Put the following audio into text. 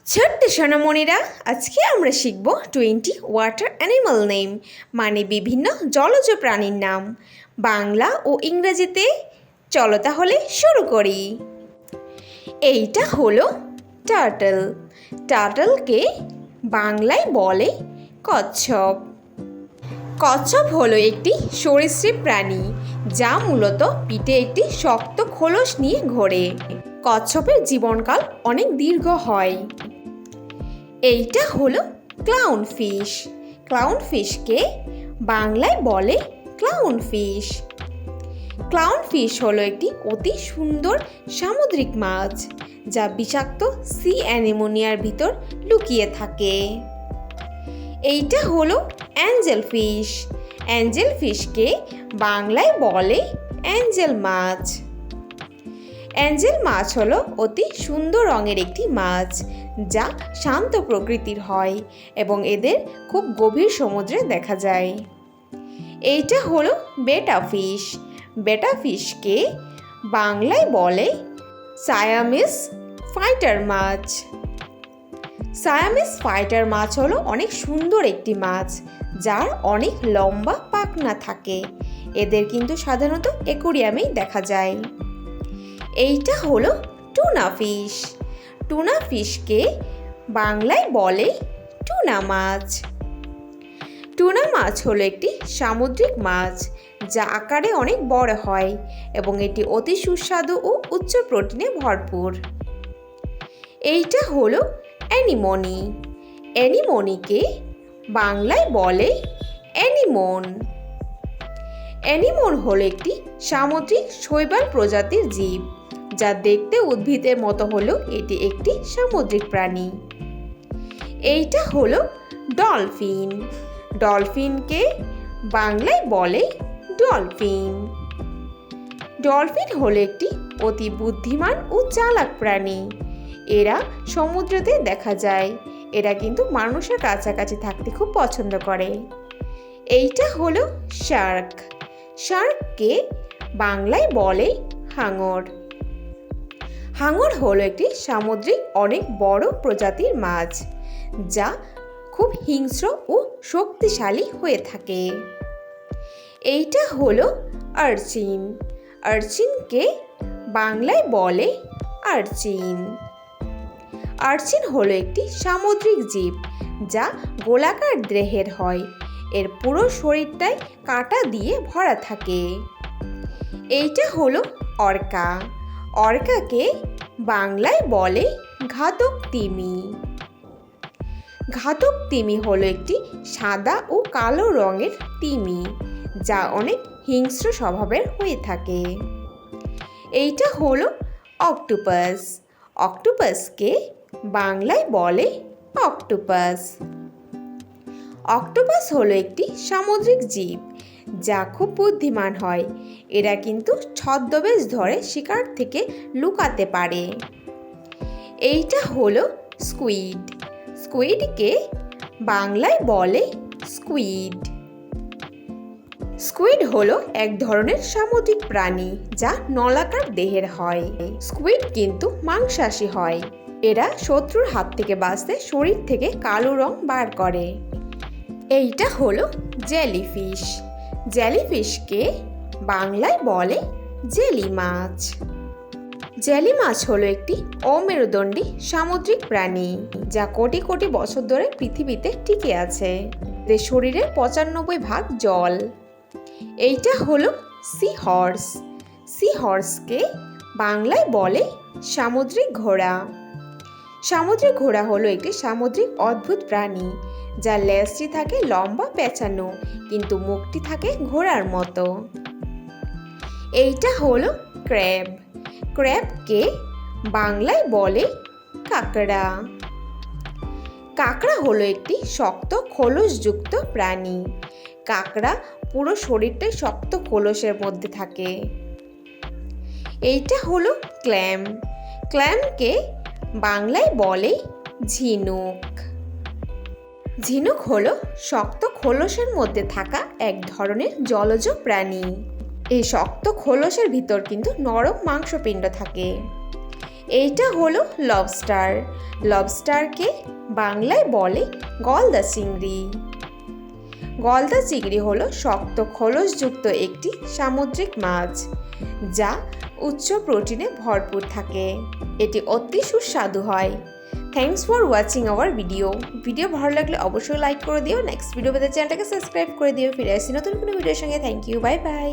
ছোট্ট সোনামণিরা, আজকে আমরা শিখব 20 ওয়াটার অ্যানিমাল নেম, মানে বিভিন্ন জলজ প্রাণীর নাম, বাংলা ও ইংরেজিতে। চলো তাহলে শুরু করি। এইটা হলো টার্টল। টার্টলকে বাংলায় বলে কচ্ছপ। কচ্ছপ হলো একটি সরীসৃপ প্রাণী, যা মূলত পিঠে একটি শক্ত খোলস নিয়ে ঘোরে। কচ্ছপের জীবনকাল অনেক দীর্ঘ হয়। এইটা হলো ক্লাউন ফিশ। ক্লাউন ফিশকে বাংলায় বলে ক্লাউন ফিশ। ক্লাউন ফিশ হলো একটি অতি সুন্দর সামুদ্রিক মাছ, যা বিষাক্ত সি অ্যানিমোনিয়ার ভিতর লুকিয়ে থাকে। এইটা হলো অ্যাঞ্জেল ফিশ। অ্যাঞ্জেল ফিশকে বাংলায় বলে অ্যাঞ্জেল মাছ। অ্যাঞ্জেল মাছ হলো অতি সুন্দর রঙের একটি মাছ, যা শান্ত প্রকৃতির হয় এবং এদের খুব গভীর সমুদ্রে দেখা যায়। এইটা হলো বেটা ফিশ। বেটা ফিশকে বাংলায় বলে সায়ামিস ফাইটার মাছ। সায়ামিস ফাইটার মাছ হলো অনেক সুন্দর একটি মাছ, যার অনেক লম্বা পাখনা থাকে। এদের কিন্তু সাধারণত অ্যাকোয়ারিয়ামেই দেখা যায়। এইটা হলো টুনা ফিশ। টুনা ফিশকে বাংলায় বলে টুনা মাছ। টুনা মাছ হলো একটি সামুদ্রিক মাছ, যা আকারে অনেক বড় হয় এবং এটি অতি সুস্বাদু ও উচ্চ প্রোটিনে ভরপুর। এইটা হলো অ্যানিমনি। অ্যানিমনিকে বাংলায় বলে অ্যানিমন। অ্যানিমন হলো একটি সামুদ্রিক শৈবাল প্রজাতির জীব, যা দেখতে উদ্ভিদের মতো হলেও এটি একটি সামুদ্রিক প্রাণী। এইটা হলো ডলফিন। ডলফিনকে বাংলায় বলে ডলফিন। ডলফিন হলো একটি অতি বুদ্ধিমান ও চালাক প্রাণী। এরা সমুদ্রতে দেখা যায়। এরা কিন্তু মানুষের কাছাকাছি থাকতে খুব পছন্দ করে। এইটা হলো শার্ক। শার্ককে বাংলায় বলে হাঙর। হাঙর হলো একটি সামুদ্রিক অনেক বড় প্রজাতির মাছ, যা খুব হিংস্র ও শক্তিশালী হয়ে থাকে। এইটা হলো আর্চিন। আর্চিনকে বাংলায় বলে আর্চিন। আর্চিন হলো একটি সামুদ্রিক জীব, যা গোলাকার দেহের হয়। এর পুরো শরীরটাই কাঁটা দিয়ে ভরা থাকে। এইটা হলো অর্কা। অর্কাকে বাংলায় বলে ঘাতক তিমি। ঘাতক তিমি হলো একটি সাদা ও কালো রঙের তিমি, যা অনেক হিংস্র স্বভাবের হয়ে থাকে। এইটা হলো অক্টোপাস। অক্টোপাসকে বাংলায় বলে অক্টোপাস। অক্টোপাস হলো একটি সামুদ্রিক জীব, যা খুব বুদ্ধিমান হয়। এরা কিন্তু ছদ্মবেশ ধরে শিকার থেকে লুকাতে পারে। এইটা হলো স্কুইড। স্কুইডকে বাংলায় বলে স্কুইড। স্কুইড হলো এক ধরনের সামুদ্রিক প্রাণী, যা নলাকার দেহের হয়। স্কুইড কিন্তু মাংসাশী হয়। এরা শত্রুর হাত থেকে বাঁচতে শরীর থেকে কালো রং বার করে। এইটা হলো জেলিফিশ। জেলিফিশকে বাংলায় বলে জেলি মাছ। জেলি মাছ হলো একটি অমেরুদণ্ডী সামুদ্রিক প্রাণী, যা কোটি কোটি বছর ধরে পৃথিবীতে টিকে আছে। এদের শরীরের 95% জল। এইটা হলো সি হর্স। সি হর্সকে বাংলায় বলে সামুদ্রিক ঘোড়া। সামুদ্রিক ঘোড়া হলো একটি সামুদ্রিক অদ্ভুত প্রাণী, যার লেজটি থাকে লম্বা পেঁচানো, কিন্তু মুখটি থাকে ঘোড়ার মতো। এইটা হলো ক্র্যাব। ক্র্যাবকে বাংলায় বলে কাঁকড়া। কাঁকড়া হলো একটি শক্ত খোলসযুক্ত প্রাণী। কাঁকড়া পুরো শরীরটাই শক্ত খোলসের মধ্যে থাকে। এইটা হলো ক্ল্যাম। ক্ল্যামকে বাংলায় বলে ঝিনুক। ঝিনুক হলো শক্ত খোলসের মধ্যে থাকা এক ধরনের জলজ প্রাণী। এই শক্ত খোলসের ভিতর কিন্তু নরম মাংসপিণ্ড থাকে। এইটা হলো লবস্টার। লবস্টারকে বাংলায় বলে গলদা চিংড়ি। গলদা চিংড়ি হলো শক্ত খোলসযুক্ত একটি সামুদ্রিক মাছ, যা উচ্চ প্রোটিনে ভরপুর থাকে। এটি অতি সুস্বাদু হয়। Thanks for watching hour video ভালো লাগলে অবশ্যই লাইক করে দিও। নেক্সট ভিডিও পেতে চ্যানেলটাকে সাবস্ক্রাইব করে দিও। ফিরে আসছি নতুন কোনো ভিডিওর সঙ্গে। Thank you, bye by.